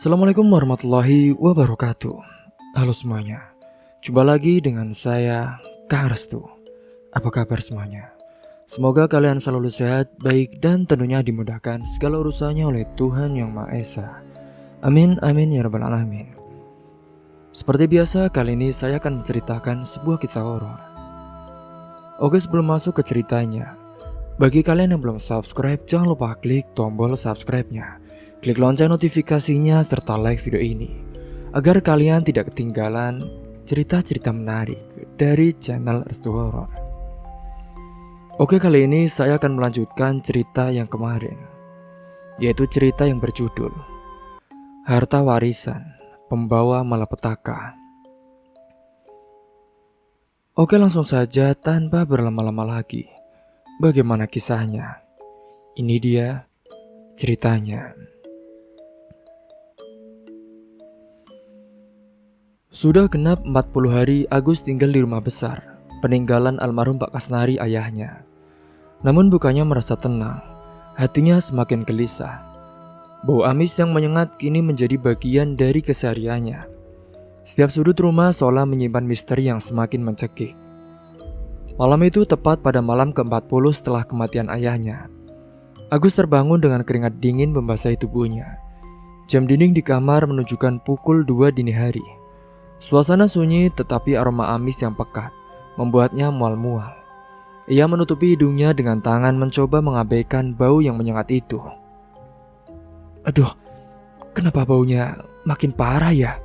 Assalamualaikum warahmatullahi wabarakatuh. Halo semuanya, jumpa lagi dengan saya, Kang Restu. Apa kabar semuanya? Semoga kalian selalu sehat, baik, dan tentunya dimudahkan segala urusannya oleh Tuhan Yang Maha Esa. Amin, amin, ya rabbal alamin. Seperti biasa, kali ini saya akan menceritakan sebuah kisah horor. Oke, sebelum masuk ke ceritanya, bagi kalian yang belum subscribe, jangan lupa klik tombol subscribe-nya. Klik lonceng notifikasinya serta like video ini agar kalian tidak ketinggalan cerita-cerita menarik dari channel Restu Horor. Oke, kali ini saya akan melanjutkan cerita yang kemarin, yaitu cerita yang berjudul Harta Warisan Pembawa Malapetaka. Oke, langsung saja tanpa berlama-lama lagi. Bagaimana kisahnya? Ini dia ceritanya. Sudah genap 40 hari Agus tinggal di rumah besar peninggalan almarhum Pak Kasnari ayahnya. Namun bukannya merasa tenang, hatinya semakin gelisah. Bau amis yang menyengat kini menjadi bagian dari kesehariannya. Setiap sudut rumah seolah menyimpan misteri yang semakin mencekik. Malam itu tepat pada malam ke-40 setelah kematian ayahnya. Agus terbangun dengan keringat dingin membasahi tubuhnya. Jam dinding di kamar menunjukkan pukul 2 dini hari. Suasana sunyi tetapi aroma amis yang pekat membuatnya mual-mual. Ia menutupi hidungnya dengan tangan mencoba mengabaikan bau yang menyengat itu. Aduh, kenapa baunya makin parah ya?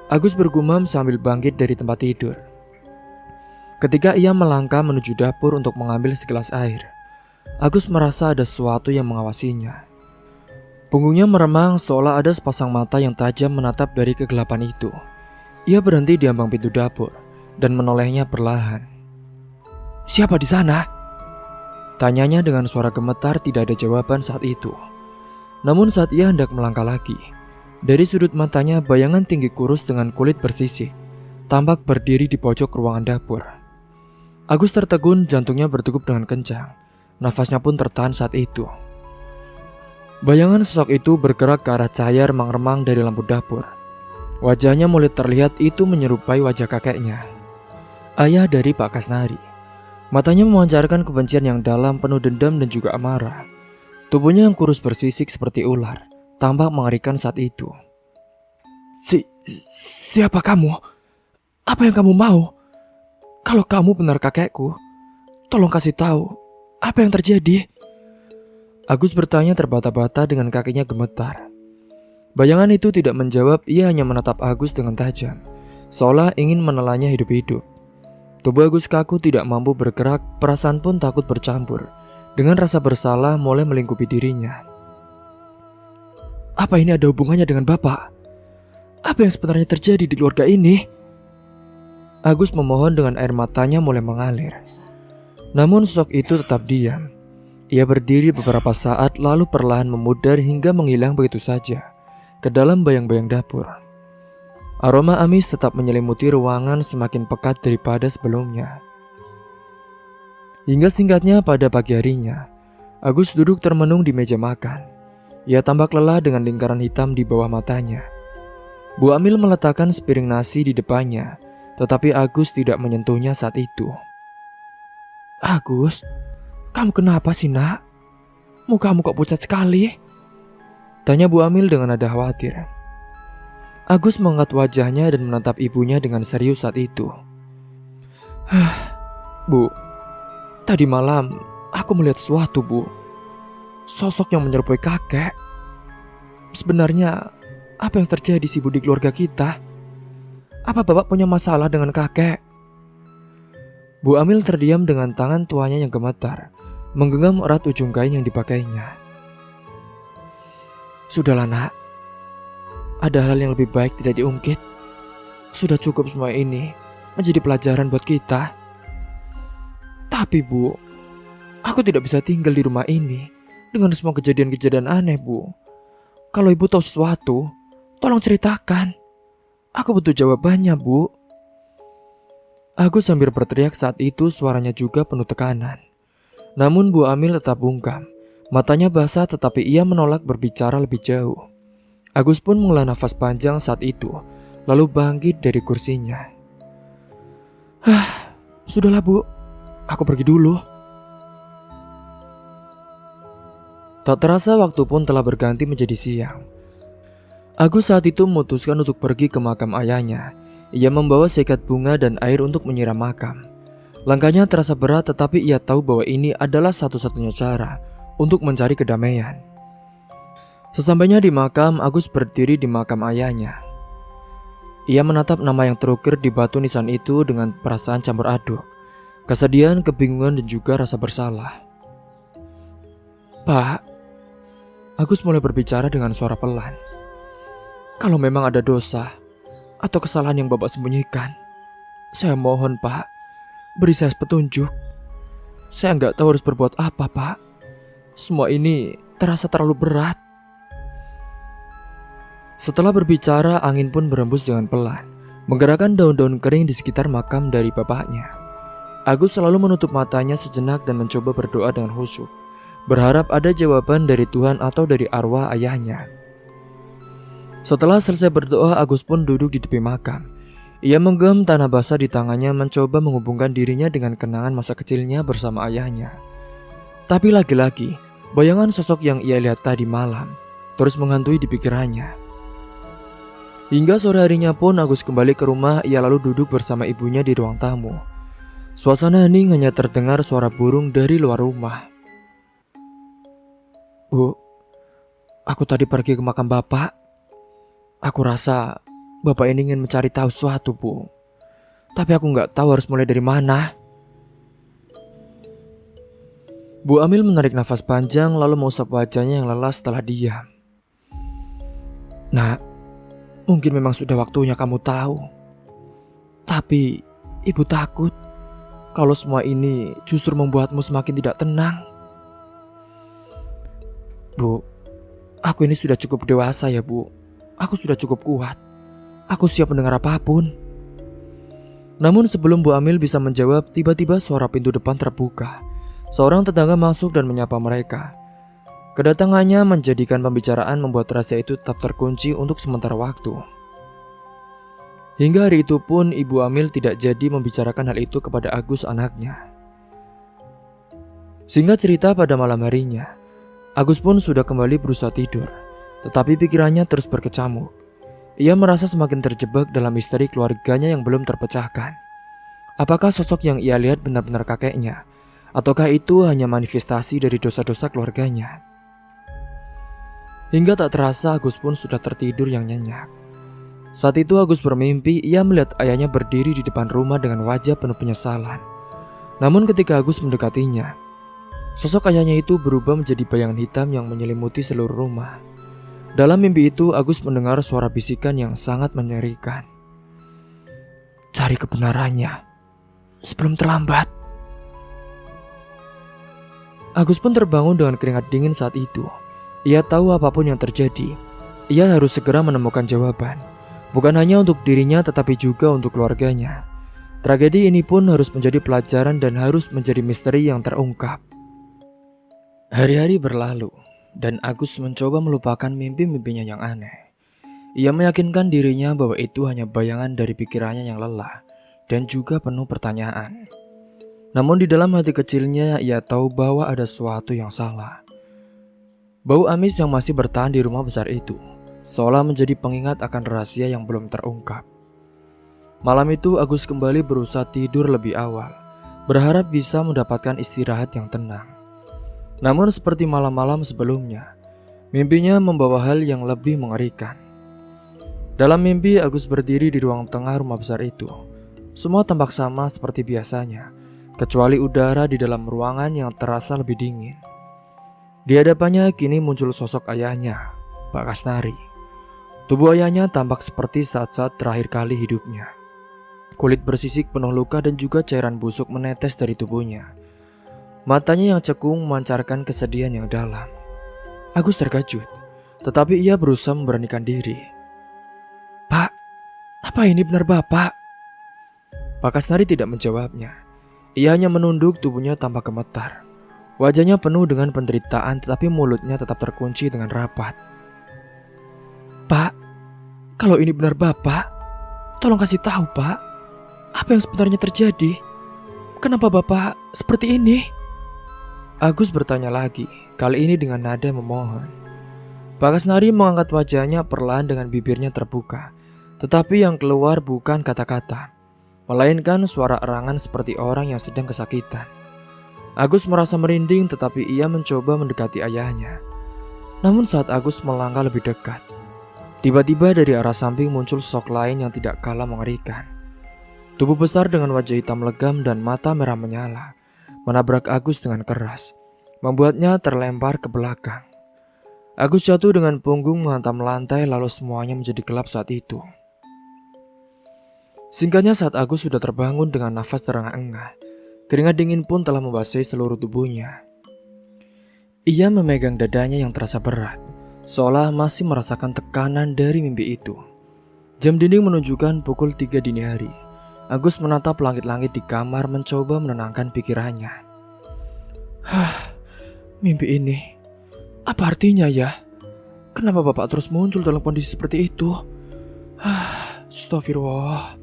Agus bergumam sambil bangkit dari tempat tidur. Ketika ia melangkah menuju dapur untuk mengambil segelas air, Agus merasa ada sesuatu yang mengawasinya. Punggungnya meremang seolah ada sepasang mata yang tajam menatap dari kegelapan itu. Ia berhenti di ambang pintu dapur dan menolehnya perlahan. "Siapa di sana?" tanyanya dengan suara gemetar. Tidak ada jawaban saat itu. Namun saat ia hendak melangkah lagi, dari sudut matanya bayangan tinggi kurus dengan kulit bersisik tampak berdiri di pojok ruangan dapur. Agus tertegun, jantungnya berdegup dengan kencang. Nafasnya pun tertahan saat itu. Bayangan sosok itu bergerak ke arah cahaya remang-remang dari lampu dapur. Wajahnya mulai terlihat itu menyerupai wajah kakeknya, ayah dari Pak Kasnari. Matanya memancarkan kebencian yang dalam, penuh dendam dan juga amarah. Tubuhnya yang kurus bersisik seperti ular tampak mengerikan saat itu. Siapa kamu? Apa yang kamu mau? Kalau kamu benar kakekku, tolong kasih tahu apa yang terjadi." Agus bertanya terbata-bata dengan kakinya gemetar. Bayangan itu tidak menjawab, ia hanya menatap Agus dengan tajam, seolah ingin menelannya hidup-hidup. Tubuh Agus kaku tidak mampu bergerak, perasaan pun takut bercampur dengan rasa bersalah mulai melingkupi dirinya. Apa ini ada hubungannya dengan Bapak? Apa yang sebenarnya terjadi di keluarga ini? Agus memohon dengan air matanya mulai mengalir. Namun sosok itu tetap diam. Ia berdiri beberapa saat lalu perlahan memudar hingga menghilang begitu saja ke dalam bayang-bayang dapur. Aroma amis tetap menyelimuti ruangan semakin pekat daripada sebelumnya. Hingga singkatnya pada pagi harinya, Agus duduk termenung di meja makan. Ia tampak lelah dengan lingkaran hitam di bawah matanya. Bu Amil meletakkan sepiring nasi di depannya, tetapi Agus tidak menyentuhnya saat itu. "Agus, kamu kenapa sih, Nak? Mukamu kok pucat sekali?" tanya Bu Amil dengan nada khawatir. Agus mengangkat wajahnya dan menatap ibunya dengan serius saat itu. "Bu, tadi malam aku melihat sesuatu, Bu. Sosok yang menyerupai kakek. Sebenarnya apa yang terjadi sih, Bu, di keluarga kita? Apa Bapak punya masalah dengan kakek?" Bu Amil terdiam dengan tangan tuanya yang gemetar menggenggam erat ujung kain yang dipakainya. "Sudahlah, Nak. Ada hal yang lebih baik tidak diungkit. Sudah cukup semua ini menjadi pelajaran buat kita. Tapi, Bu, aku tidak bisa tinggal di rumah ini dengan semua kejadian-kejadian aneh, Bu. Kalau Ibu tahu sesuatu, tolong ceritakan. Aku butuh jawabannya, Bu." Agus sambil berteriak saat itu, suaranya juga penuh tekanan. Namun Bu Amil tetap bungkam. Matanya basah tetapi ia menolak berbicara lebih jauh. Agus pun menghela nafas panjang saat itu, lalu bangkit dari kursinya. Sudahlah Bu, aku pergi dulu. Tak terasa waktu pun telah berganti menjadi siang. Agus saat itu memutuskan untuk pergi ke makam ayahnya. Ia membawa sekat bunga dan air untuk menyiram makam. Langkahnya terasa berat, tetapi ia tahu bahwa ini adalah satu-satunya cara untuk mencari kedamaian. Sesampainya di makam, Agus berdiri di makam ayahnya. Ia menatap nama yang terukir di batu nisan itu dengan perasaan campur aduk, kesedihan, kebingungan, dan juga rasa bersalah. Pak, Agus mulai berbicara dengan suara pelan. Kalau memang ada dosa atau kesalahan yang Bapak sembunyikan, saya mohon Pak, beri saya petunjuk. Saya nggak tahu harus berbuat apa Pak. Semua ini terasa terlalu berat. Setelah berbicara, angin pun berembus dengan pelan, menggerakkan daun-daun kering di sekitar makam dari bapaknya. Agus selalu menutup matanya sejenak dan mencoba berdoa dengan khusyuk, berharap ada jawaban dari Tuhan atau dari arwah ayahnya. Setelah selesai berdoa, Agus pun duduk di tepi makam. Ia menggenggam tanah basah di tangannya, mencoba menghubungkan dirinya dengan kenangan masa kecilnya bersama ayahnya. Tapi lagi-lagi, bayangan sosok yang ia lihat tadi malam terus menghantui di pikirannya. Hingga sore harinya pun Agus kembali ke rumah. Ia lalu duduk bersama ibunya di ruang tamu. Suasana hening, hanya terdengar suara burung dari luar rumah. Bu, aku tadi pergi ke makam Bapak. Aku rasa Bapak ini ingin mencari tahu sesuatu, Bu. Tapi aku nggak tahu harus mulai dari mana. Bu Amil menarik nafas panjang lalu mengusap wajahnya yang lelah setelah diam. Nak, mungkin memang sudah waktunya kamu tahu. Tapi ibu takut kalau semua ini justru membuatmu semakin tidak tenang. Bu, aku ini sudah cukup dewasa ya Bu. Aku sudah cukup kuat. Aku siap mendengar apapun. Namun sebelum Bu Amil bisa menjawab, tiba-tiba suara pintu depan terbuka. Seorang tetangga masuk dan menyapa mereka. Kedatangannya menjadikan pembicaraan membuat rahasia itu tetap terkunci untuk sementara waktu. Hingga hari itu pun Ibu Amil tidak jadi membicarakan hal itu kepada Agus anaknya. Singkat cerita, pada malam harinya Agus pun sudah kembali berusaha tidur, tetapi pikirannya terus berkecamuk. Ia merasa semakin terjebak dalam misteri keluarganya yang belum terpecahkan. Apakah sosok yang ia lihat benar-benar kakeknya, ataukah itu hanya manifestasi dari dosa-dosa keluarganya? Hingga tak terasa Agus pun sudah tertidur yang nyenyak. Saat itu Agus bermimpi ia melihat ayahnya berdiri di depan rumah dengan wajah penuh penyesalan. Namun ketika Agus mendekatinya, sosok ayahnya itu berubah menjadi bayangan hitam yang menyelimuti seluruh rumah. Dalam mimpi itu Agus mendengar suara bisikan yang sangat mengerikan. Cari kebenarannya sebelum terlambat. Agus pun terbangun dengan keringat dingin saat itu. Ia tahu apapun yang terjadi, ia harus segera menemukan jawaban. Bukan hanya untuk dirinya tetapi juga untuk keluarganya. Tragedi ini pun harus menjadi pelajaran dan harus menjadi misteri yang terungkap. Hari-hari berlalu dan Agus mencoba melupakan mimpi-mimpinya yang aneh. Ia meyakinkan dirinya bahwa itu hanya bayangan dari pikirannya yang lelah dan juga penuh pertanyaan. Namun di dalam hati kecilnya ia tahu bahwa ada sesuatu yang salah. Bau amis yang masih bertahan di rumah besar itu seolah menjadi pengingat akan rahasia yang belum terungkap. Malam itu Agus kembali berusaha tidur lebih awal, berharap bisa mendapatkan istirahat yang tenang. Namun seperti malam-malam sebelumnya, mimpinya membawa hal yang lebih mengerikan. Dalam mimpi Agus berdiri di ruang tengah rumah besar itu. Semua tampak sama seperti biasanya, kecuali udara di dalam ruangan yang terasa lebih dingin. Di hadapannya kini muncul sosok ayahnya, Pak Kasnari. Tubuh ayahnya tampak seperti saat-saat terakhir kali hidupnya. Kulit bersisik penuh luka dan juga cairan busuk menetes dari tubuhnya. Matanya yang cekung memancarkan kesedihan yang dalam. Agus terkejut, tetapi ia berusaha memberanikan diri. Pak, apa ini benar Bapak? Pak Kasnari tidak menjawabnya. Ia hanya menunduk, tubuhnya tampak gemetar. Wajahnya penuh dengan penderitaan tetapi mulutnya tetap terkunci dengan rapat. Pak, kalau ini benar Bapak, tolong kasih tahu Pak, apa yang sebenarnya terjadi? Kenapa Bapak seperti ini? Agus bertanya lagi, kali ini dengan nada memohon. Pak Kasnari mengangkat wajahnya perlahan dengan bibirnya terbuka, tetapi yang keluar bukan kata-kata, melainkan suara erangan seperti orang yang sedang kesakitan. Agus merasa merinding, tetapi ia mencoba mendekati ayahnya. Namun saat Agus melangkah lebih dekat, tiba-tiba dari arah samping muncul sosok lain yang tidak kalah mengerikan. Tubuh besar dengan wajah hitam legam dan mata merah menyala, menabrak Agus dengan keras, membuatnya terlempar ke belakang. Agus jatuh dengan punggung menghantam lantai, lalu semuanya menjadi gelap saat itu. Singkatnya, saat Agus sudah terbangun dengan nafas terengah-engah, keringat dingin pun telah membasahi seluruh tubuhnya. Ia memegang dadanya yang terasa berat, seolah masih merasakan tekanan dari mimpi itu. Jam dinding menunjukkan pukul 3 dini hari. Agus menatap langit-langit di kamar mencoba menenangkan pikirannya. Mimpi ini, apa artinya ya? Kenapa Bapak terus muncul dalam kondisi seperti itu? Astagfirullah,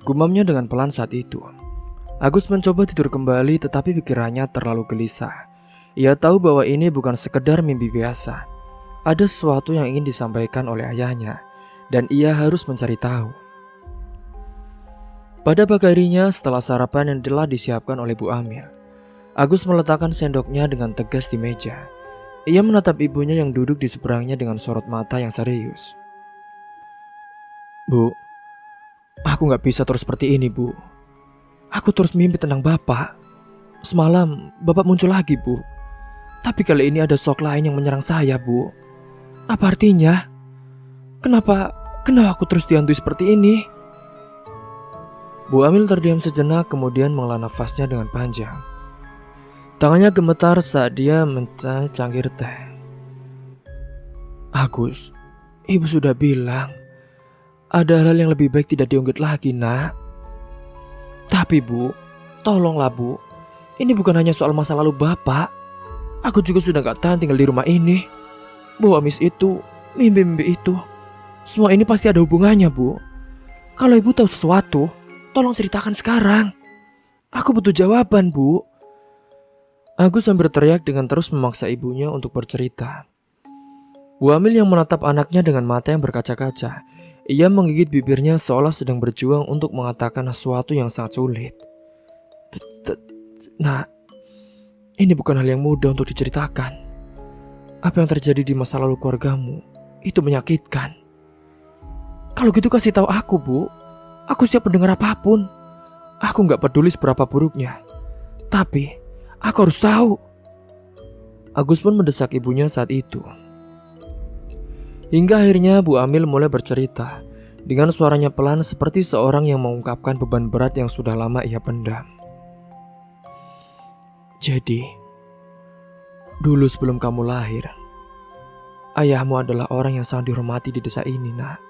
gumamnya dengan pelan saat itu. Agus mencoba tidur kembali, tetapi pikirannya terlalu gelisah. Ia tahu bahwa ini bukan sekedar mimpi biasa. Ada sesuatu yang ingin disampaikan oleh ayahnya, dan ia harus mencari tahu. Pada pagi harinya, setelah sarapan yang telah disiapkan oleh Bu Amil, Agus meletakkan sendoknya dengan tegas di meja. Ia menatap ibunya yang duduk di seberangnya dengan sorot mata yang serius. Bu, aku gak bisa terus seperti ini, Bu. Aku terus mimpi tentang Bapak. Semalam, Bapak muncul lagi, Bu. Tapi kali ini ada sosok lain yang menyerang saya, Bu. Apa artinya? Kenapa aku terus dihantui seperti ini? Bu Amil terdiam sejenak, kemudian menghela nafasnya dengan panjang. Tangannya gemetar saat dia mencangkir teh. Agus, Ibu sudah bilang ada hal yang lebih baik tidak diungkit lagi, Nak. Tapi Bu, tolonglah Bu. Ini bukan hanya soal masa lalu Bapak. Aku juga sudah gak tahan tinggal di rumah ini. Bu Amis itu, mimpi-mimpi itu, semua ini pasti ada hubungannya, Bu. Kalau Ibu tahu sesuatu, tolong ceritakan sekarang. Aku butuh jawaban, Bu. Agus sambil teriak dengan terus memaksa ibunya untuk bercerita. Bu Amil yang menatap anaknya dengan mata yang berkaca-kaca. Ia menggigit bibirnya seolah sedang berjuang untuk mengatakan sesuatu yang sangat sulit. Nah, ini bukan hal yang mudah untuk diceritakan. Apa yang terjadi di masa lalu keluargamu itu menyakitkan. Kalau gitu kasih tahu aku, Bu. Aku siap mendengar apapun. Aku gak peduli seberapa buruknya, tapi aku harus tahu. Agus pun mendesak ibunya saat itu. Hingga akhirnya Bu Amil mulai bercerita dengan suaranya pelan seperti seorang yang mengungkapkan beban berat yang sudah lama ia pendam. Jadi, dulu sebelum kamu lahir, ayahmu adalah orang yang sangat dihormati di desa ini, Nak.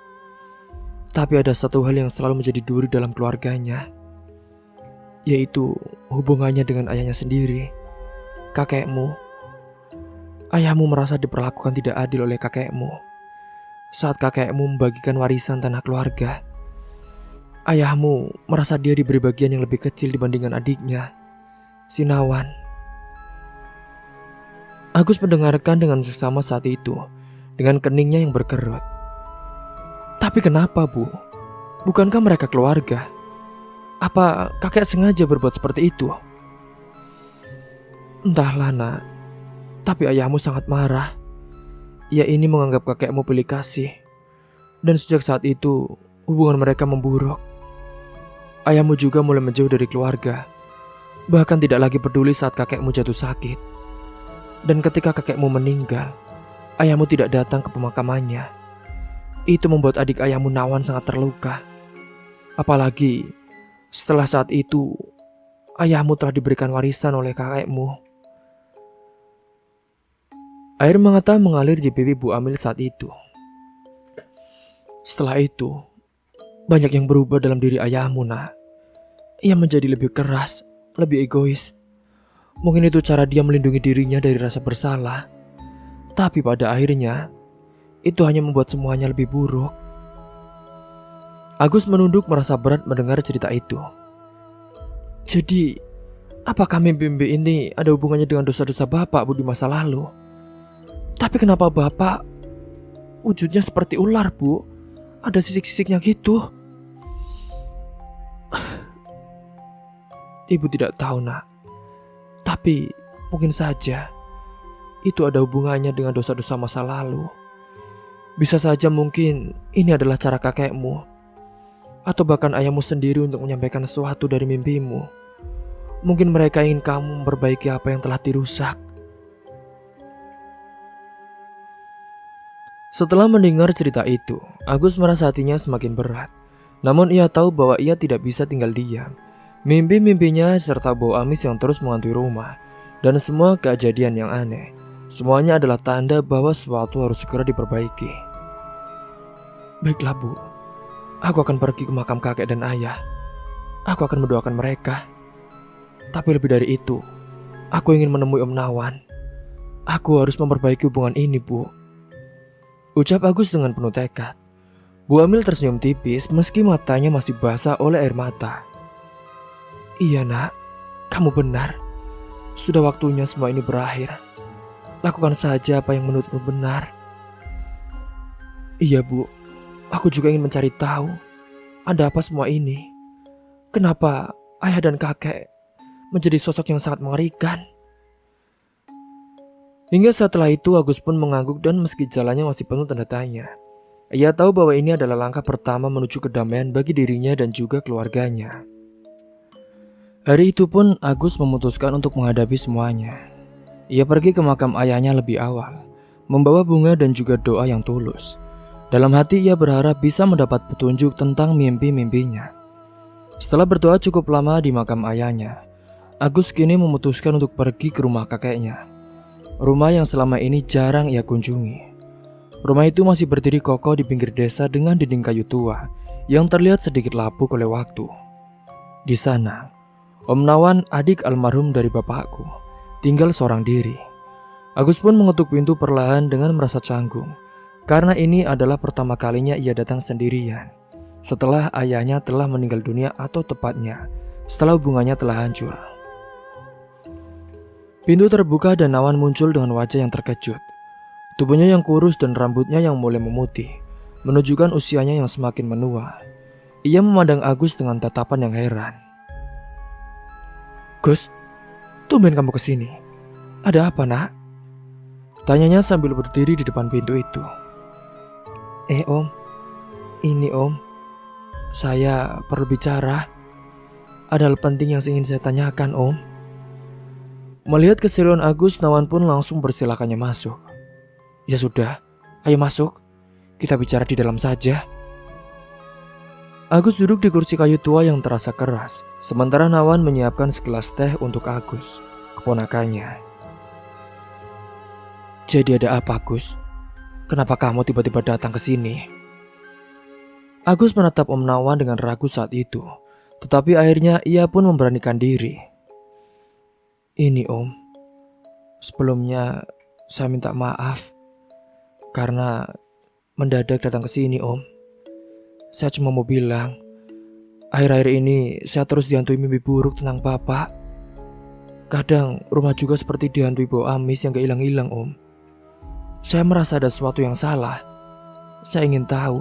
Tapi ada satu hal yang selalu menjadi duri dalam keluarganya, yaitu hubungannya dengan ayahnya sendiri, kakekmu. Ayahmu merasa diperlakukan tidak adil oleh kakekmu. Saat kakekmu membagikan warisan tanah keluarga, ayahmu merasa dia diberi bagian yang lebih kecil dibandingkan adiknya, Sinawan. Agus mendengarkan dengan seksama saat itu, dengan keningnya yang berkerut. Tapi kenapa, Bu? Bukankah mereka keluarga? Apa kakek sengaja berbuat seperti itu? Entahlah, Nak. Tapi ayahmu sangat marah. Ia ini menganggap kakekmu pilih kasih. Dan sejak saat itu, hubungan mereka memburuk. Ayahmu juga mulai menjauh dari keluarga. Bahkan tidak lagi peduli saat kakekmu jatuh sakit. Dan ketika kakekmu meninggal, ayahmu tidak datang ke pemakamannya. Itu membuat adik ayahmu Nawan sangat terluka. Apalagi setelah saat itu, ayahmu telah diberikan warisan oleh kakekmu. Air mata mengalir di pipi Bu Amil saat itu. Setelah itu, banyak yang berubah dalam diri ayahmu, Nak. Ia menjadi lebih keras, lebih egois. Mungkin itu cara dia melindungi dirinya dari rasa bersalah. Tapi pada akhirnya, itu hanya membuat semuanya lebih buruk. Agus menunduk merasa berat mendengar cerita itu. Jadi, apakah mimpi-mimpi ini ada hubungannya dengan dosa-dosa Bapak, Bu, di masa lalu? Tapi kenapa Bapak wujudnya seperti ular, Bu? Ada sisik-sisiknya gitu. Ibu tidak tahu, Nak. Tapi mungkin saja itu ada hubungannya dengan dosa-dosa masa lalu. Bisa saja mungkin ini adalah cara kakekmu atau bahkan ayahmu sendiri untuk menyampaikan sesuatu dari mimpimu. Mungkin mereka ingin kamu memperbaiki apa yang telah dirusak. Setelah mendengar cerita itu, Agus merasa hatinya semakin berat. Namun ia tahu bahwa ia tidak bisa tinggal diam. Mimpi-mimpinya serta bau amis yang terus menghantui rumah dan semua kejadian yang aneh, semuanya adalah tanda bahwa sesuatu harus segera diperbaiki. Baiklah, Bu. Aku akan pergi ke makam kakek dan ayah. Aku akan mendoakan mereka. Tapi lebih dari itu, aku ingin menemui Om Nawan. Aku harus memperbaiki hubungan ini, Bu. Ucap Agus dengan penuh tekad. Bu Amil tersenyum tipis meski matanya masih basah oleh air mata. Iya, Nak. Kamu benar. Sudah waktunya semua ini berakhir. Lakukan saja apa yang menurutmu benar. Iya, Bu. Aku juga ingin mencari tahu ada apa semua ini. Kenapa ayah dan kakek menjadi sosok yang sangat mengerikan? Hingga setelah itu Agus pun mengangguk dan meski jalannya masih penuh tanda tanya. Ia tahu bahwa ini adalah langkah pertama menuju kedamaian bagi dirinya dan juga keluarganya. Hari itu pun Agus memutuskan untuk menghadapi semuanya. Ia pergi ke makam ayahnya lebih awal, membawa bunga dan juga doa yang tulus. Dalam hati ia berharap bisa mendapat petunjuk tentang mimpi-mimpinya. Setelah berdoa cukup lama di makam ayahnya, Agus kini memutuskan untuk pergi ke rumah kakeknya. Rumah yang selama ini jarang ia kunjungi. Rumah itu masih berdiri kokoh di pinggir desa dengan dinding kayu tua yang terlihat sedikit lapuk oleh waktu. Di sana, Om Nawan, adik almarhum dari bapakku, tinggal seorang diri. Agus pun mengetuk pintu perlahan dengan merasa canggung, karena ini adalah pertama kalinya ia datang sendirian setelah ayahnya telah meninggal dunia, atau tepatnya setelah hubungannya telah hancur. Pintu terbuka dan Nawan muncul dengan wajah yang terkejut. Tubuhnya yang kurus dan rambutnya yang mulai memutih menunjukkan usianya yang semakin menua. Ia memandang Agus dengan tatapan yang heran. Gus, tumben kamu kesini. Ada apa, Nak? Tanyanya sambil berdiri di depan pintu itu. Om, ini Om. Saya perlu bicara. Ada hal penting yang ingin saya tanyakan, Om. Melihat keseriusan Agus, Nawan pun langsung bersilakannya masuk. Ya sudah, ayo masuk. Kita bicara di dalam saja. Agus duduk di kursi kayu tua yang terasa keras, sementara Nawan menyiapkan segelas teh untuk Agus, keponakannya. Jadi ada apa, Agus? Kenapa kamu tiba-tiba datang ke sini? Agus menatap Om Nawan dengan ragu saat itu, tetapi akhirnya ia pun memberanikan diri. Ini Om, sebelumnya saya minta maaf karena mendadak datang ke sini, Om. Saya cuma mau bilang, akhir-akhir ini saya terus dihantui mimpi buruk tentang Bapak. Kadang rumah juga seperti dihantui bau amis yang gak hilang-hilang, Om. Saya merasa ada sesuatu yang salah. Saya ingin tahu,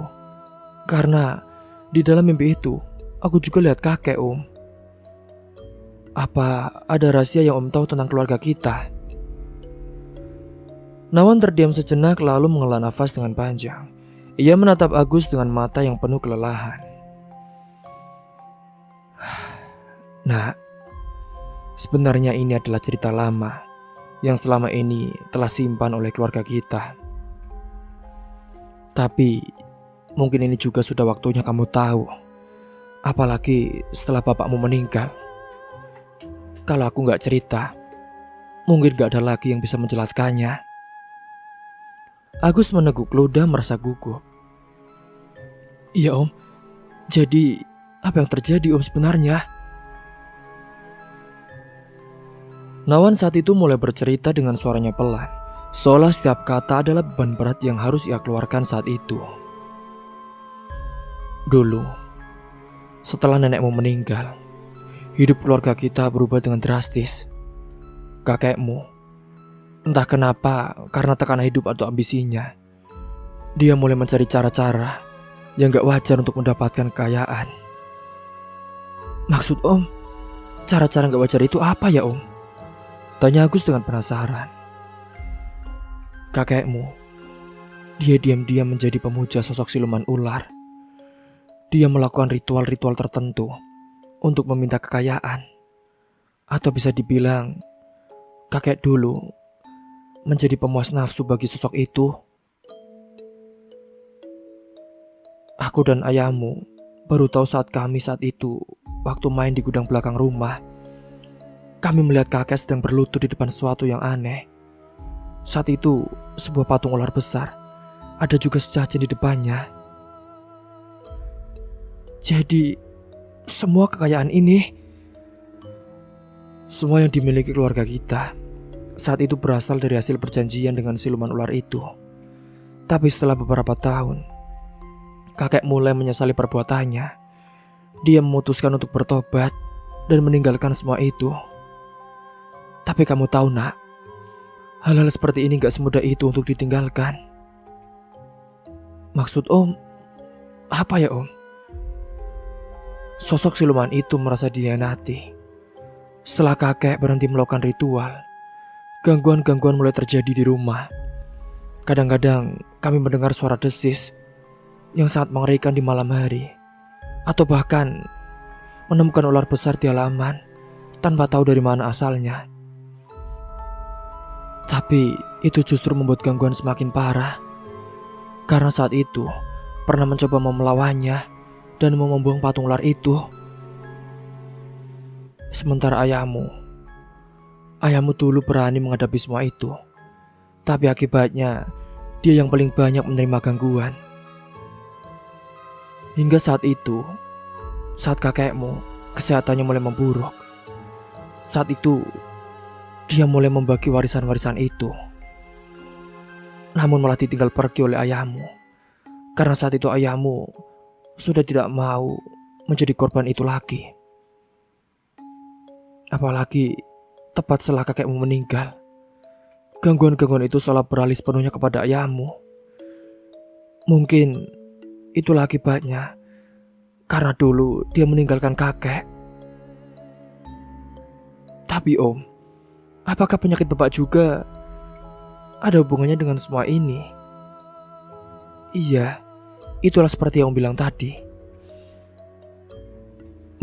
karena di dalam mimpi itu aku juga lihat kakek, Om. Apa ada rahasia yang Om tahu tentang keluarga kita? Nawan terdiam sejenak lalu menghela nafas dengan panjang. Ia menatap Agus dengan mata yang penuh kelelahan. Nak, sebenarnya ini adalah cerita lama yang selama ini telah simpan oleh keluarga kita. Tapi mungkin ini juga sudah waktunya kamu tahu. Apalagi setelah bapakmu meninggal. Kalau aku gak cerita, mungkin gak ada lagi yang bisa menjelaskannya. Agus meneguk ludah merasa gugup. Iya, Om. Jadi apa yang terjadi, Om, sebenarnya? Nawan saat itu mulai bercerita dengan suaranya pelan, seolah setiap kata adalah beban berat yang harus ia keluarkan saat itu. Dulu, setelah nenekmu meninggal, hidup keluarga kita berubah dengan drastis. Kakekmu, entah kenapa, karena tekanan hidup atau ambisinya, dia mulai mencari cara-cara yang gak wajar untuk mendapatkan kekayaan. Maksud Om, cara-cara gak wajar itu apa ya Om? Tanya Agus dengan penasaran. Kakekmu, dia diam-diam menjadi pemuja sosok siluman ular. Dia melakukan ritual-ritual tertentu untuk meminta kekayaan. Atau bisa dibilang, kakek dulu menjadi pemuas nafsu bagi sosok itu. Aku dan ayahmu baru tahu saat itu waktu main di gudang belakang rumah. Kami melihat kakek sedang berlutut di depan sesuatu yang aneh. Saat itu sebuah patung ular besar, ada juga sesajen di depannya. Jadi semua kekayaan ini, semua yang dimiliki keluarga kita saat itu berasal dari hasil perjanjian dengan siluman ular itu. Tapi setelah beberapa tahun, kakek mulai menyesali perbuatannya. Dia memutuskan untuk bertobat dan meninggalkan semua itu. Tapi kamu tahu nak, hal-hal seperti ini gak semudah itu untuk ditinggalkan. Maksud Om, apa ya Om? Sosok siluman itu merasa dihianati. Setelah kakek berhenti melakukan ritual, gangguan-gangguan mulai terjadi di rumah. Kadang-kadang kami mendengar suara desis yang sangat mengerikan di malam hari, atau bahkan menemukan ular besar di halaman tanpa tahu dari mana asalnya. Tapi itu justru membuat gangguan semakin parah, karena saat itu pernah mencoba melawannya dan mau membuang patung ular itu. Sementara ayahmu dulu berani menghadapi semua itu, tapi akibatnya dia yang paling banyak menerima gangguan. Hingga saat itu, saat kakekmu kesehatannya mulai memburuk, saat itu dia mulai membagi warisan-warisan itu. Namun malah ditinggal pergi oleh ayahmu, karena saat itu ayahmu sudah tidak mau menjadi korban itu lagi. Apalagi tepat setelah kakekmu meninggal, gangguan-gangguan itu seolah beralih sepenuhnya kepada ayahmu. Mungkin itulah akibatnya, karena dulu dia meninggalkan kakek. Tapi Om, apakah penyakit Bapak juga ada hubungannya dengan semua ini? Iya, itulah seperti yang Om bilang tadi.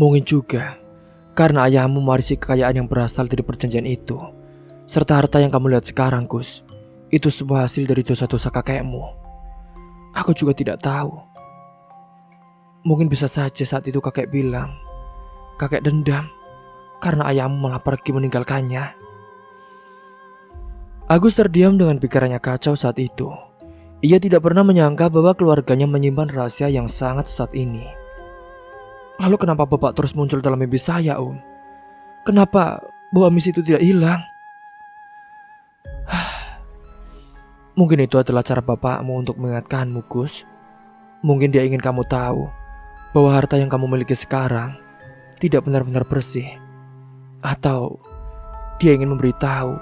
Mungkin juga karena ayahmu mewarisi kekayaan yang berasal dari perjanjian itu, serta harta yang kamu lihat sekarang, Gus. Itu semua hasil dari dosa-dosa kakekmu. Aku juga tidak tahu. Mungkin bisa saja saat itu kakek bilang, kakek dendam karena ayahmu malah pergi meninggalkannya. Agus terdiam dengan pikirannya kacau saat itu. Ia tidak pernah menyangka bahwa keluarganya menyimpan rahasia yang sangat sesat ini. Lalu kenapa Bapak terus muncul dalam mimpi saya, Om? Kenapa bau amis itu tidak hilang? Mungkin itu adalah cara Bapakmu untuk mengingatkanmu, Gus. Mungkin dia ingin kamu tahu bahwa harta yang kamu miliki sekarang tidak benar-benar bersih. Atau dia ingin memberitahu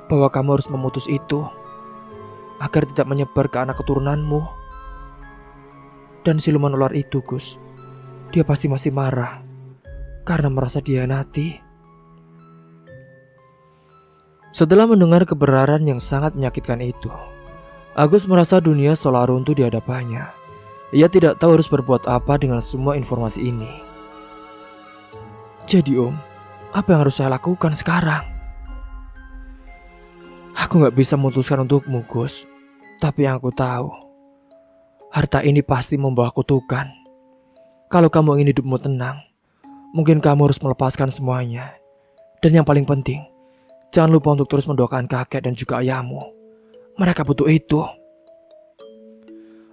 bahwa kamu harus memutus itu agar tidak menyebar ke anak keturunanmu. Dan siluman ular itu, Gus, dia pasti masih marah karena merasa dihianati. Setelah mendengar kebenaran yang sangat menyakitkan itu, Agus merasa dunia seolah runtuh di hadapannya. Ia tidak tahu harus berbuat apa dengan semua informasi ini. Jadi Om, apa yang harus saya lakukan sekarang? Aku gak bisa memutuskan untukmu, Gus. Tapi yang aku tahu, harta ini pasti membawa kutukan. Kalau kamu ingin hidupmu tenang, mungkin kamu harus melepaskan semuanya. Dan yang paling penting, jangan lupa untuk terus mendoakan kakek dan juga ayahmu. Mereka butuh itu.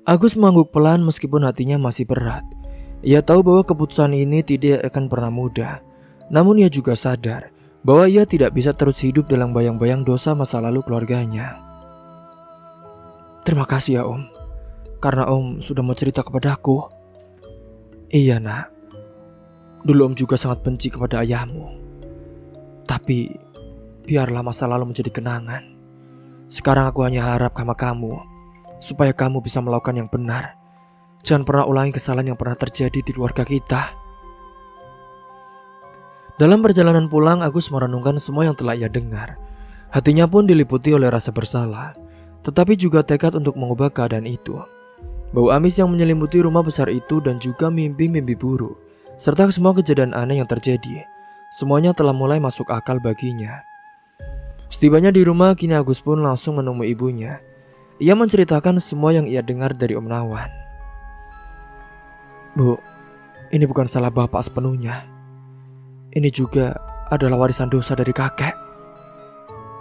Agus mengangguk pelan meskipun hatinya masih berat. Ia tahu bahwa keputusan ini tidak akan pernah mudah. Namun ia juga sadar bahwa ia tidak bisa terus hidup dalam bayang-bayang dosa masa lalu keluarganya. Terima kasih ya Om, karena Om sudah mau cerita kepadaku. Iya nak, dulu Om juga sangat benci kepada ayahmu. Tapi biarlah masa lalu menjadi kenangan. Sekarang aku hanya harap sama kamu, supaya kamu bisa melakukan yang benar. Jangan pernah ulangi kesalahan yang pernah terjadi di keluarga kita. Dalam perjalanan pulang, Agus merenungkan semua yang telah ia dengar. Hatinya pun diliputi oleh rasa bersalah, tetapi juga tekad untuk mengubah keadaan itu. Bau amis yang menyelimuti rumah besar itu dan juga mimpi-mimpi buruk, serta semua kejadian aneh yang terjadi, semuanya telah mulai masuk akal baginya. Setibanya di rumah, kini Agus pun langsung menemui ibunya. Ia menceritakan semua yang ia dengar dari Om Nawan. Bu, ini bukan salah Bapak sepenuhnya. Ini juga adalah warisan dosa dari kakek.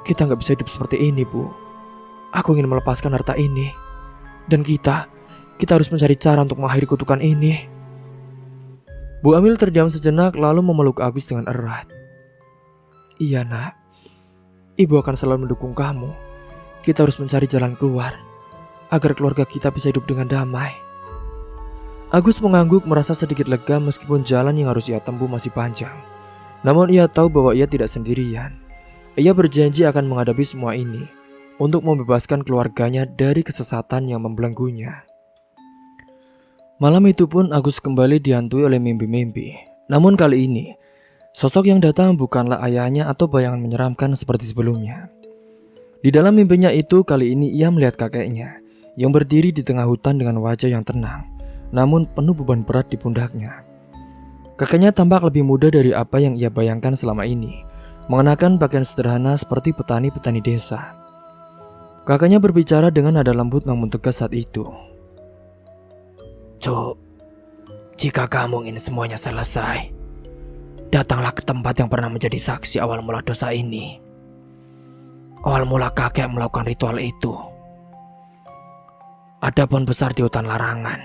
Kita nggak bisa hidup seperti ini, Bu. Aku ingin melepaskan harta ini. Dan kita harus mencari cara untuk mengakhiri kutukan ini. Bu Amil terdiam sejenak lalu memeluk Agus dengan erat. Iya nak, Ibu akan selalu mendukung kamu. Kita harus mencari jalan keluar, agar keluarga kita bisa hidup dengan damai. Agus mengangguk merasa sedikit lega meskipun jalan yang harus ia tempuh masih panjang. Namun ia tahu bahwa ia tidak sendirian. Ia berjanji akan menghadapi semua ini untuk membebaskan keluarganya dari kesesatan yang membelenggunya. Malam itu pun Agus kembali dihantui oleh mimpi-mimpi. Namun kali ini, sosok yang datang bukanlah ayahnya atau bayangan menyeramkan seperti sebelumnya. Di dalam mimpinya itu kali ini ia melihat kakeknya yang berdiri di tengah hutan dengan wajah yang tenang, namun penuh beban berat di pundaknya. Kakeknya tampak lebih muda dari apa yang ia bayangkan selama ini, mengenakan pakaian sederhana seperti petani-petani desa. Kakaknya berbicara dengan nada lembut namun tegas saat itu. Cuk, jika kamu ingin semuanya selesai, datanglah ke tempat yang pernah menjadi saksi awal mula dosa ini. Awal mula kakek melakukan ritual itu. Ada pohon besar di hutan larangan,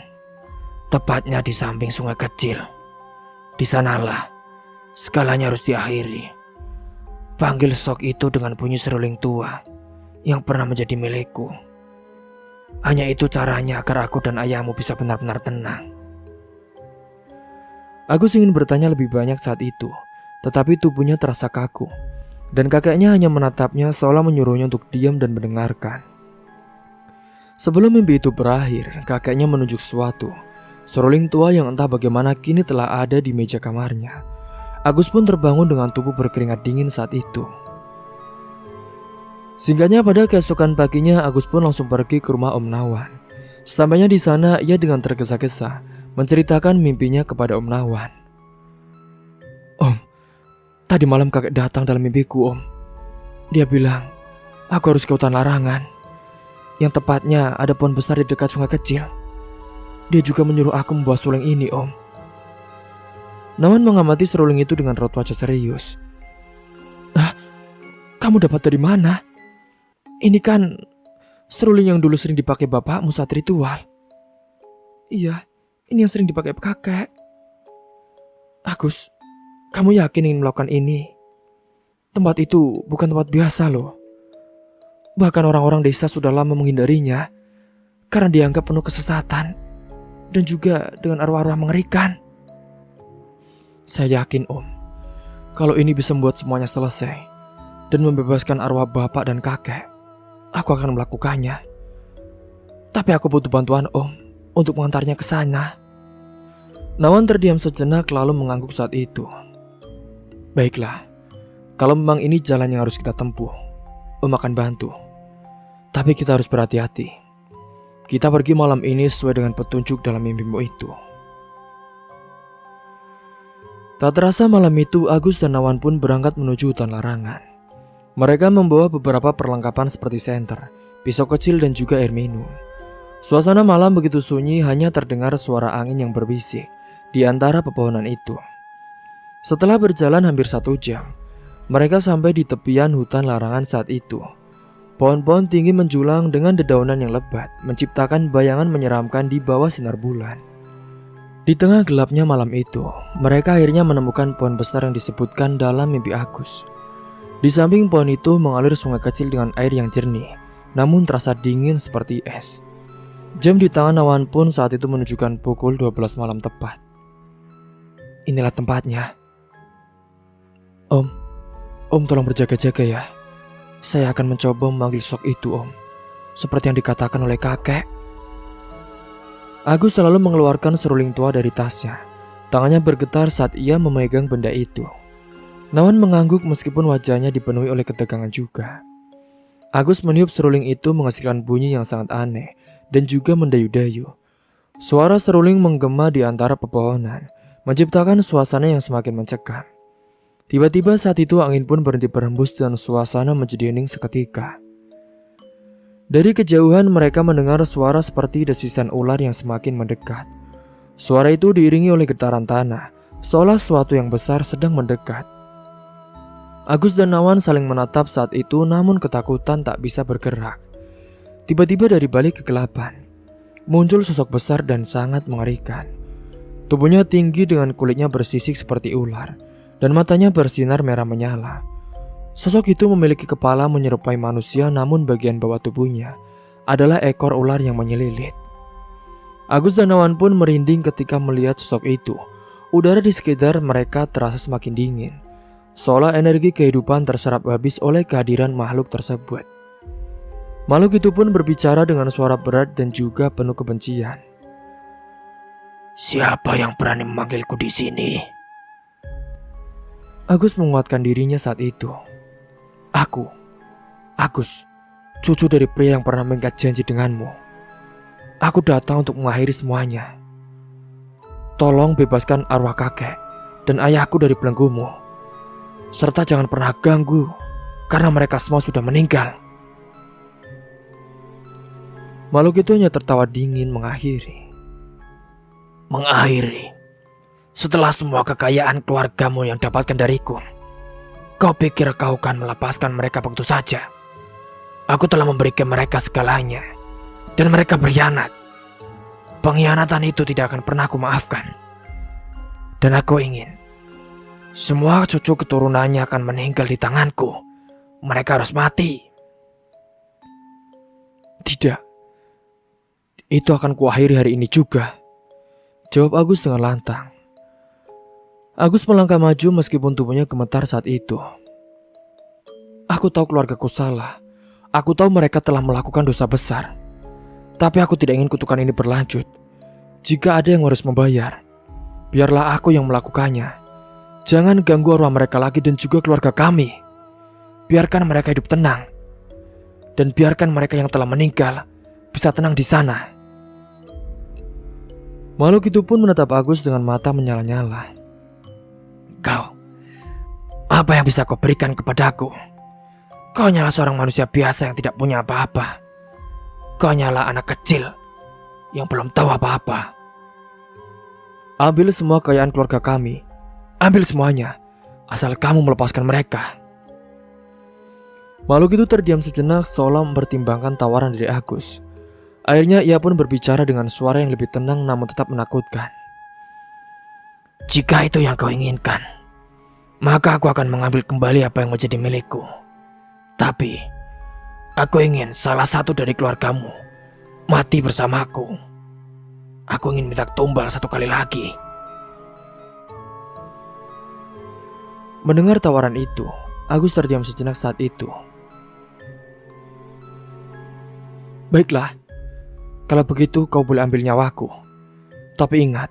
tepatnya di samping sungai kecil. Di sanalah segalanya harus diakhiri. Panggil sosok itu dengan bunyi seruling tua yang pernah menjadi milikku. Hanya itu caranya agar aku dan ayahmu bisa benar-benar tenang. Agus ingin bertanya lebih banyak saat itu, tetapi tubuhnya terasa kaku, dan kakeknya hanya menatapnya seolah menyuruhnya untuk diam dan mendengarkan. Sebelum mimpi itu berakhir, kakeknya menunjuk sesuatu. Seruling tua yang entah bagaimana kini telah ada di meja kamarnya. Agus pun terbangun dengan tubuh berkeringat dingin saat itu. Singkatnya pada keesokan paginya Agus pun langsung pergi ke rumah Om Nawan. Sesampainya di sana ia dengan tergesa-gesa menceritakan mimpinya kepada Om Nawan. Om, tadi malam kakek datang dalam mimpiku Om. Dia bilang aku harus ke hutan larangan, yang tepatnya ada pohon besar di dekat sungai kecil. Dia juga menyuruh aku membawa suling ini Om. Nawan mengamati seruling itu dengan raut wajah serius. Kamu dapat dari mana? Ini kan seruling yang dulu sering dipakai bapakmu saat ritual. Iya, ini yang sering dipakai kakek. Agus, kamu yakin ingin melakukan ini? Tempat itu bukan tempat biasa loh. Bahkan orang-orang desa sudah lama menghindarinya karena dianggap penuh kesesatan dan juga dengan arwah-arwah mengerikan. Saya yakin Om, kalau ini bisa membuat semuanya selesai dan membebaskan arwah bapak dan kakek, aku akan melakukannya. Tapi aku butuh bantuan Om untuk mengantarnya ke sana. Nawan terdiam sejenak lalu mengangguk saat itu. Baiklah, kalau memang ini jalan yang harus kita tempuh, Om akan bantu. Tapi kita harus berhati-hati. Kita pergi malam ini sesuai dengan petunjuk dalam mimpimu itu. Tak terasa malam itu Agus dan Nawan pun berangkat menuju hutan larangan. Mereka membawa beberapa perlengkapan seperti senter, pisau kecil dan juga air minum. Suasana malam begitu sunyi, hanya terdengar suara angin yang berbisik di antara pepohonan itu. Setelah berjalan hampir 1 jam, mereka sampai di tepian hutan larangan saat itu. Pohon-pohon tinggi menjulang dengan dedaunan yang lebat, menciptakan bayangan menyeramkan di bawah sinar bulan. Di tengah gelapnya malam itu, mereka akhirnya menemukan pohon besar yang disebutkan dalam mimpi Agus. Di samping pohon itu mengalir sungai kecil dengan air yang jernih, namun terasa dingin seperti es. Jam di tangan Nawan pun saat itu menunjukkan pukul 12 malam tepat. Inilah tempatnya. Om tolong berjaga-jaga ya. Saya akan mencoba memanggil sosok itu, Om. Seperti yang dikatakan oleh kakek. Agus selalu mengeluarkan seruling tua dari tasnya. Tangannya bergetar saat ia memegang benda itu. Nawan mengangguk meskipun wajahnya dipenuhi oleh ketegangan juga. Agus meniup seruling itu menghasilkan bunyi yang sangat aneh dan juga mendayu-dayu. Suara seruling menggema di antara pepohonan, menciptakan suasana yang semakin mencekam. Tiba-tiba saat itu angin pun berhenti berhembus dan suasana menjadi hening seketika. Dari kejauhan mereka mendengar suara seperti desisan ular yang semakin mendekat. Suara itu diiringi oleh getaran tanah, seolah sesuatu yang besar sedang mendekat. Agus dan Nawan saling menatap saat itu namun ketakutan tak bisa bergerak. Tiba-tiba dari balik kegelapan, muncul sosok besar dan sangat mengerikan. Tubuhnya tinggi dengan kulitnya bersisik seperti ular, dan matanya bersinar merah menyala. Sosok itu memiliki kepala menyerupai manusia namun bagian bawah tubuhnya adalah ekor ular yang menyelilit. Agus dan Nawan pun merinding ketika melihat sosok itu. Udara di sekitar mereka terasa semakin dingin, seolah energi kehidupan terserap habis oleh kehadiran makhluk tersebut. Makhluk itu pun berbicara dengan suara berat dan juga penuh kebencian. Siapa yang berani memanggilku di sini? Agus menguatkan dirinya saat itu. Aku, Agus, cucu dari pria yang pernah mengikat janji denganmu. Aku datang untuk mengakhiri semuanya. Tolong bebaskan arwah kakek dan ayahku dari belenggumu. Serta jangan pernah ganggu, karena mereka semua sudah meninggal. Makhluk itu hanya tertawa dingin mengakhiri. Mengakhiri? Setelah semua kekayaan keluargamu yang dapatkan dariku, kau pikir kau akan melepaskan mereka begitu saja? Aku telah memberikan mereka segalanya, dan mereka berkhianat. Pengkhianatan itu tidak akan pernah aku maafkan. Dan aku ingin semua cucu keturunannya akan meninggal di tanganku. Mereka harus mati. Tidak, itu akan kuakhiri hari ini juga, jawab Agus dengan lantang. Agus melangkah maju meskipun tubuhnya gemetar saat itu. Aku tahu keluargaku salah. Aku tahu mereka telah melakukan dosa besar. Tapi aku tidak ingin kutukan ini berlanjut. Jika ada yang harus membayar, biarlah aku yang melakukannya. Jangan ganggu arwah mereka lagi dan juga keluarga kami. Biarkan mereka hidup tenang. Dan biarkan mereka yang telah meninggal bisa tenang di sana. Makhluk itu pun menatap Agus dengan mata menyala-nyala. Kau, apa yang bisa kau berikan kepadaku? Kau hanyalah seorang manusia biasa yang tidak punya apa-apa. Kau hanyalah anak kecil yang belum tahu apa-apa. Ambil semua kekayaan keluarga kami. Ambil semuanya, asal kamu melepaskan mereka. Makhluk itu terdiam sejenak seolah mempertimbangkan tawaran dari Agus. Akhirnya ia pun berbicara dengan suara yang lebih tenang namun tetap menakutkan. Jika itu yang kau inginkan, maka aku akan mengambil kembali apa yang menjadi milikku. Tapi, aku ingin salah satu dari keluargamu mati bersamaku. Aku ingin minta tumbal satu kali lagi. Mendengar tawaran itu, Agus terdiam sejenak saat itu. Baiklah, kalau begitu kau boleh ambil nyawaku. Tapi ingat,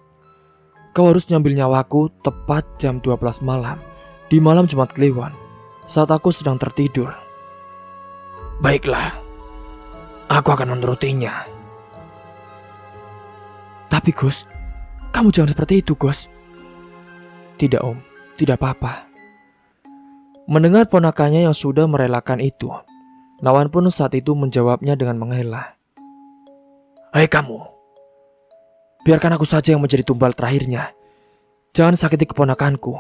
kau harus nyambil nyawaku tepat jam 12 malam di malam Jumat Kliwon saat aku sedang tertidur. Baiklah, aku akan menurutinya. Tapi Gus, kamu jangan seperti itu Gus. Tidak Om, tidak apa-apa. Mendengar ponakannya yang sudah merelakan itu, Nawan pun saat itu menjawabnya dengan menghela. Hei kamu, biarkan aku saja yang menjadi tumbal terakhirnya. Jangan sakiti keponakanku,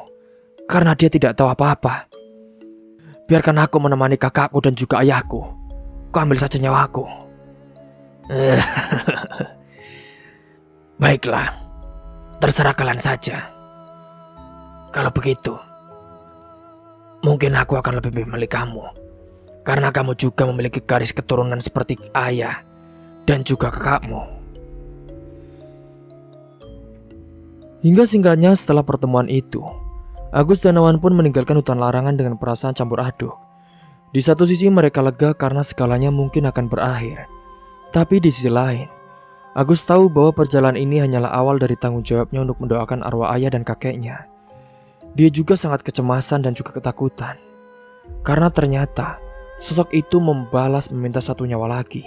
karena dia tidak tahu apa-apa. Biarkan aku menemani kakakku dan juga ayahku. Kau ambil saja nyawaku. Baiklah, terserah kalian saja. Kalau begitu, mungkin aku akan lebih memilih kamu. karena kamu juga memiliki garis keturunan seperti ayah dan juga kakakmu. Hingga singkatnya setelah pertemuan itu, Agus dan Nawan pun meninggalkan hutan larangan dengan perasaan campur aduk. Di satu sisi mereka lega karena segalanya mungkin akan berakhir. Tapi di sisi lain, Agus tahu bahwa perjalanan ini hanyalah awal dari tanggung jawabnya untuk mendoakan arwah ayah dan kakeknya. Dia juga sangat kecemasan dan juga ketakutan. Karena ternyata sosok itu membalas meminta satu nyawa lagi.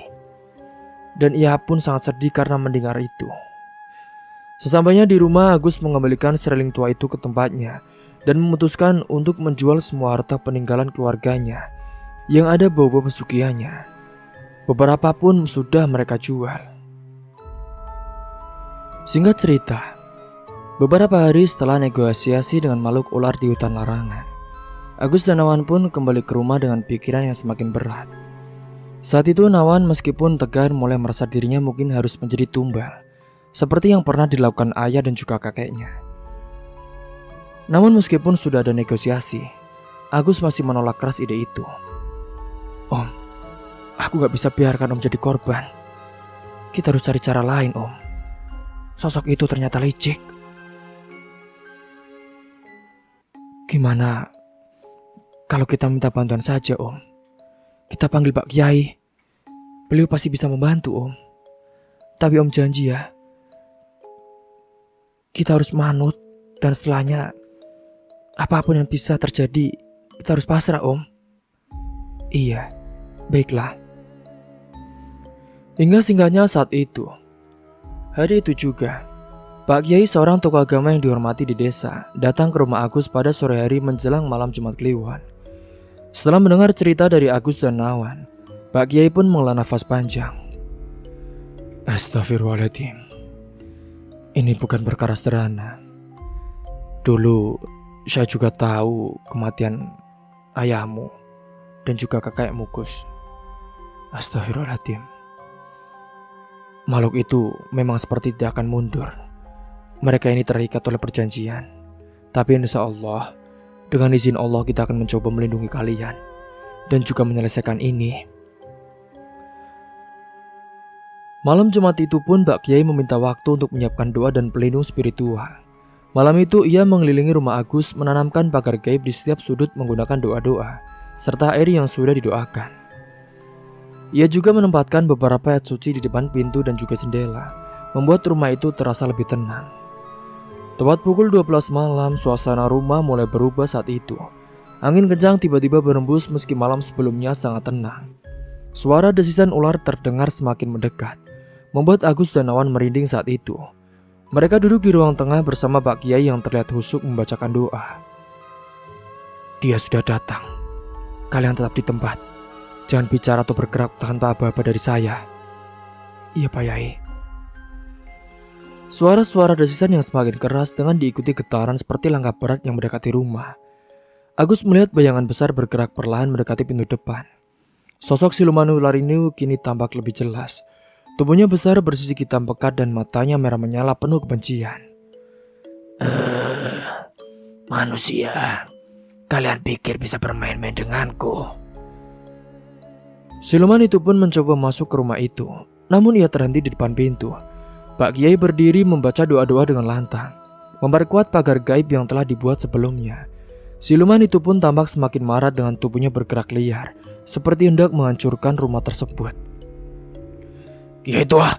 Dan ia pun sangat sedih karena mendengar itu. Sesampainya di rumah, Agus mengembalikan sereling tua itu ke tempatnya dan memutuskan untuk menjual semua harta peninggalan keluarganya yang ada bau-bau pesugihannya. Beberapa pun sudah mereka jual. Singkat cerita, beberapa hari setelah negosiasi dengan makhluk ular di hutan larangan, Agus dan Nawan pun kembali ke rumah dengan pikiran yang semakin berat. Saat itu Nawan meskipun tegar mulai merasa dirinya mungkin harus menjadi tumbal, seperti yang pernah dilakukan ayah dan juga kakeknya. Namun meskipun sudah ada negosiasi, Agus masih menolak keras ide itu. Om, aku gak bisa biarkan Om jadi korban. Kita harus cari cara lain, Om. Sosok itu ternyata licik. Gimana kalau kita minta bantuan saja, Om? Kita panggil Pak Kiai. Beliau pasti bisa membantu, Om. Tapi Om janji ya, kita harus manut dan setelahnya apapun yang bisa terjadi, kita harus pasrah, Om. Iya, baiklah. Hingga singkatnya saat itu, hari itu juga, Pak Kiai, seorang tokoh agama yang dihormati di desa, datang ke rumah Agus pada sore hari menjelang malam Jumat Kliwon. Setelah mendengar cerita dari Agus dan Nawan, Pak Kiai pun menghela nafas panjang. Astagfirullahaladzim. Ini bukan perkara sederhana. Dulu saya juga tahu kematian ayahmu dan juga kakekmu, Gus. Astagfirullahaladzim. Makhluk itu memang seperti tidak akan mundur. Mereka ini terikat oleh perjanjian. Tapi insya Allah, dengan izin Allah kita akan mencoba melindungi kalian dan juga menyelesaikan ini. Malam Jumat itu pun Pak Kiai meminta waktu untuk menyiapkan doa dan pelindung spiritual. Malam itu ia mengelilingi rumah Agus, menanamkan pagar gaib di setiap sudut menggunakan doa-doa serta air yang sudah didoakan. Ia juga menempatkan beberapa ayat suci di depan pintu dan juga jendela, membuat rumah itu terasa lebih tenang. Tepat pukul 12 malam, suasana rumah mulai berubah saat itu. Angin kencang tiba-tiba berembus meski malam sebelumnya sangat tenang. Suara desisan ular terdengar semakin mendekat, membuat Agus dan Nawan merinding saat itu. Mereka duduk di ruang tengah bersama Pak Kiai yang terlihat khusyuk membacakan doa. Dia sudah datang. Kalian tetap di tempat. Jangan bicara atau bergerak tanpa aba-aba dari saya. Iya, Pak Yai. Suara-suara desisan yang semakin keras dengan diikuti getaran seperti langkah berat yang mendekati rumah. Agus melihat bayangan besar bergerak perlahan mendekati pintu depan. Sosok siluman ular ini kini tampak lebih jelas. Tubuhnya besar bersisik hitam pekat dan matanya merah menyala penuh kebencian. Manusia, kalian pikir bisa bermain-main denganku? Siluman itu pun mencoba masuk ke rumah itu, namun ia terhenti di depan pintu. Pak Kiai berdiri membaca doa-doa dengan lantang, memperkuat pagar gaib yang telah dibuat sebelumnya. Siluman itu pun tampak semakin marah dengan tubuhnya bergerak liar, seperti hendak menghancurkan rumah tersebut. Kiai tua,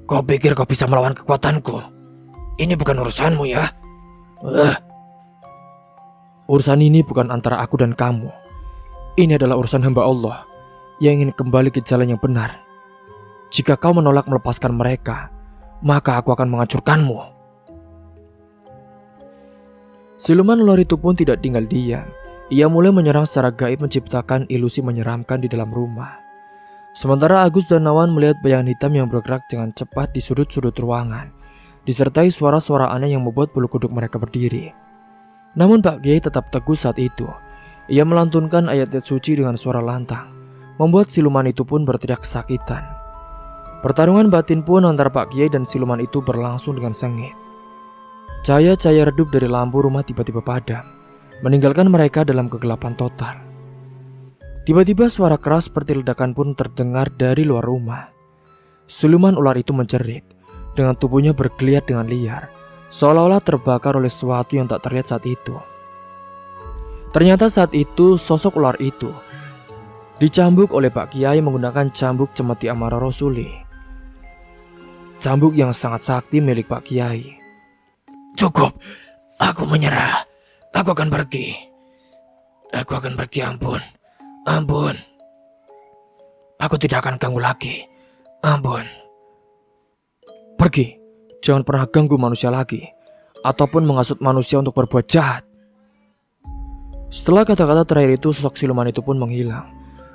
kau pikir kau bisa melawan kekuatanku? Ini bukan urusanmu ya. Urusan ini bukan antara aku dan kamu. Ini adalah urusan hamba Allah yang ingin kembali ke jalan yang benar. Jika kau menolak melepaskan mereka, maka aku akan menghancurkanmu. Siluman ular itu pun tidak tinggal diam. Ia mulai menyerang secara gaib, menciptakan ilusi menyeramkan di dalam rumah. Sementara Agus dan Nawan melihat bayangan hitam yang bergerak dengan cepat di sudut-sudut ruangan, disertai suara-suara aneh yang membuat bulu kuduk mereka berdiri. Namun Pak Kiai tetap teguh saat itu. Ia melantunkan ayat-ayat suci dengan suara lantang, membuat siluman itu pun berteriak kesakitan. Pertarungan batin pun antara Pak Kiai dan siluman itu berlangsung dengan sengit. Cahaya-cahaya redup dari lampu rumah tiba-tiba padam, meninggalkan mereka dalam kegelapan total. Tiba-tiba suara keras seperti ledakan pun terdengar dari luar rumah. Siluman ular itu menjerit, dengan tubuhnya bergeliat dengan liar, seolah-olah terbakar oleh sesuatu yang tak terlihat saat itu. Ternyata saat itu sosok ular itu dicambuk oleh Pak Kiai menggunakan cambuk cemeti amarah rasuli. Cambuk yang sangat sakti milik Pak Kiai. Cukup, aku menyerah. Aku akan pergi. Aku akan pergi, ampun. Ampun. Aku tidak akan ganggu lagi. Ampun. Pergi, jangan pernah ganggu manusia lagi, ataupun menghasut manusia untuk berbuat jahat. Setelah kata-kata terakhir itu, sosok siluman itu pun menghilang,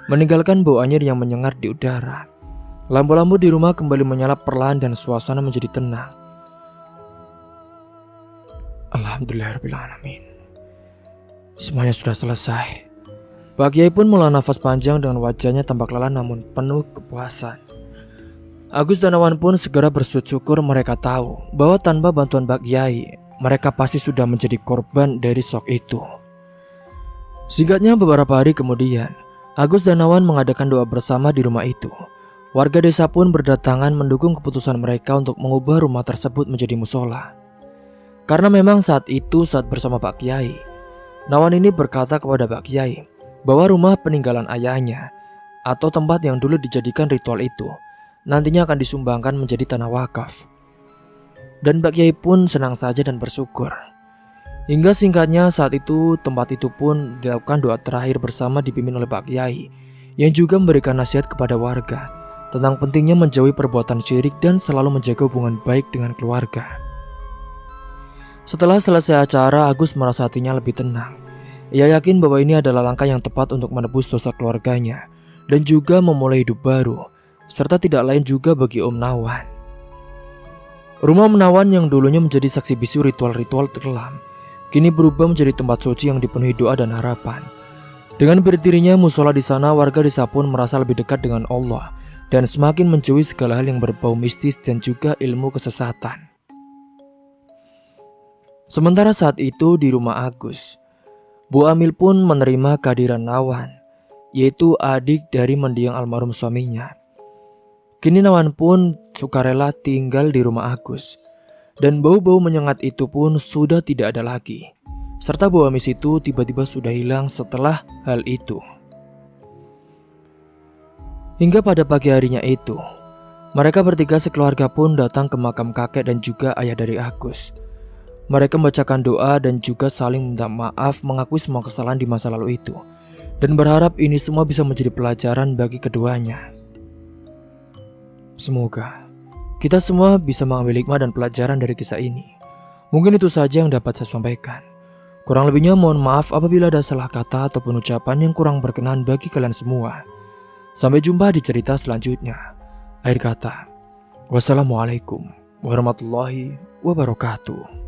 meninggalkan bau anyir yang menyengat di udara. Lampu-lampu di rumah kembali menyala perlahan dan suasana menjadi tenang. Alhamdulillahirrahmanirrahim. Semuanya sudah selesai. Pak Kiai pun menghela nafas panjang dengan wajahnya tampak lelah namun penuh kepuasan. Agus dan Awan pun segera bersujud syukur. Mereka tahu bahwa tanpa bantuan Pak Kiai, mereka pasti sudah menjadi korban dari shock itu. Singkatnya beberapa hari kemudian, Agus dan Awan mengadakan doa bersama di rumah itu. Warga desa pun berdatangan mendukung keputusan mereka untuk mengubah rumah tersebut menjadi musola. Karena memang saat itu saat bersama Pak Kiai, Nawan ini berkata kepada Pak Kiai bahwa rumah peninggalan ayahnya atau tempat yang dulu dijadikan ritual itu nantinya akan disumbangkan menjadi tanah wakaf. Dan Pak Kiai pun senang saja dan bersyukur. Hingga singkatnya saat itu tempat itu pun dilakukan doa terakhir bersama dipimpin oleh Pak Kiai yang juga memberikan nasihat kepada warga tentang pentingnya menjauhi perbuatan syirik dan selalu menjaga hubungan baik dengan keluarga. Setelah selesai acara, Agus merasa hatinya lebih tenang. Ia yakin bahwa ini adalah langkah yang tepat untuk menebus dosa keluarganya dan juga memulai hidup baru, serta tidak lain juga bagi Om Nawan. Rumah Om Nawan yang dulunya menjadi saksi bisu ritual-ritual kelam, kini berubah menjadi tempat suci yang dipenuhi doa dan harapan. Dengan berdirinya musola di sana, warga desa pun merasa lebih dekat dengan Allah dan semakin menjauhi segala hal yang berbau mistis dan juga ilmu kesesatan. Sementara saat itu di rumah Agus, Bu Amil pun menerima kehadiran Nawan, yaitu adik dari mendiang almarhum suaminya. Kini Nawan pun sukarela tinggal di rumah Agus, dan bau-bau menyengat itu pun sudah tidak ada lagi. Serta bau amis itu tiba-tiba sudah hilang setelah hal itu. Hingga pada pagi harinya itu, mereka bertiga sekeluarga pun datang ke makam kakek dan juga ayah dari Agus. Mereka membacakan doa dan juga saling minta maaf, mengakui semua kesalahan di masa lalu itu, dan berharap ini semua bisa menjadi pelajaran bagi keduanya. Semoga kita semua bisa mengambil hikmah dan pelajaran dari kisah ini. Mungkin itu saja yang dapat saya sampaikan. Kurang lebihnya mohon maaf apabila ada salah kata ataupun ucapan yang kurang berkenan bagi kalian semua. Sampai jumpa di cerita selanjutnya. Akhir kata, wassalamualaikum warahmatullahi wabarakatuh.